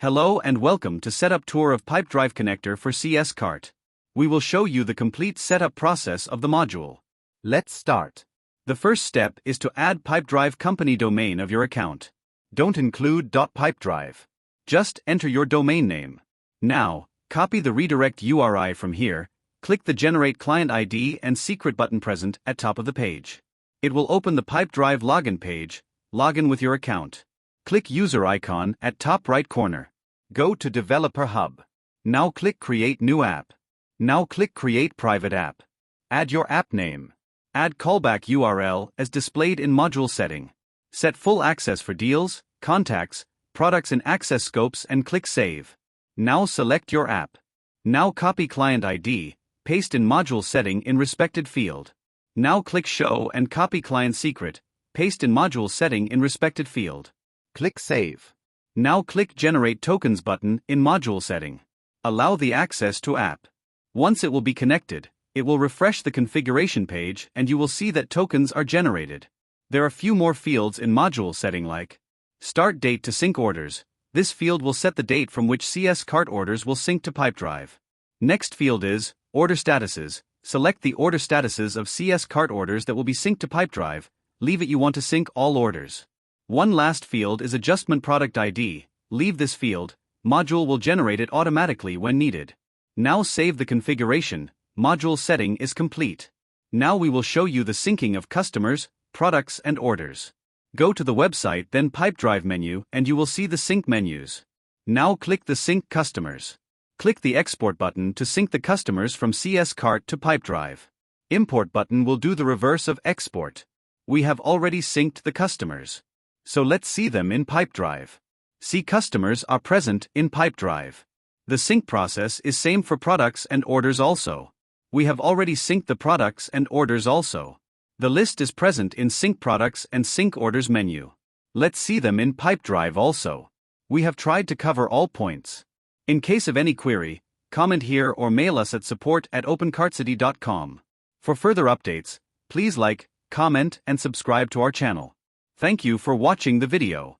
Hello and welcome to Setup Tour of Pipedrive Connector for CS Cart. We will show you the complete setup process of the module. Let's start. The first step is to add Pipedrive company domain of your account. Don't include .pipedrive. Just enter your domain name. Now, copy the redirect URI from here, click the Generate Client ID and Secret button present at top of the page. It will open the Pipedrive login page. Log in with your account. Click User icon at top right corner. Go to Developer Hub. Now click Create New App. Now click Create Private App. Add your app name. Add callback URL as displayed in module setting. Set full access for deals, contacts, products and access scopes and click Save. Now select your app. Now copy client ID, paste in module setting in respected field. Now click Show and copy client secret, paste in module setting in respected field. Click Save. Now click Generate Tokens button in module setting. Allow the access to app. Once it will be connected, it will refresh the configuration page and you will see that tokens are generated. There are few more fields in module setting like Start Date to sync orders. This field will set the date from which CS Cart orders will sync to Pipedrive. Next field is Order Statuses. Select the order statuses of CS Cart orders that will be synced to Pipedrive. Leave it you want to sync all orders. One last field is Adjustment Product ID. Leave this field. Module will generate it automatically when needed. Now save the configuration. Module setting is complete. Now we will show you the syncing of customers, products and orders. Go to the website then Pipedrive menu and you will see the sync menus. Now click the Sync Customers. Click the Export button to sync the customers from CS Cart to Pipedrive. Import button will do the reverse of export. We have already synced the customers. So let's see them in Pipedrive. See customers are present in Pipedrive. The sync process is same for products and orders also. We have already synced the products and orders also. The list is present in Sync Products and Sync Orders menu. Let's see them in Pipedrive also. We have tried to cover all points. In case of any query, comment here or mail us at support@opencartcity.com. For further updates, please like, comment and subscribe to our channel. Thank you for watching the video.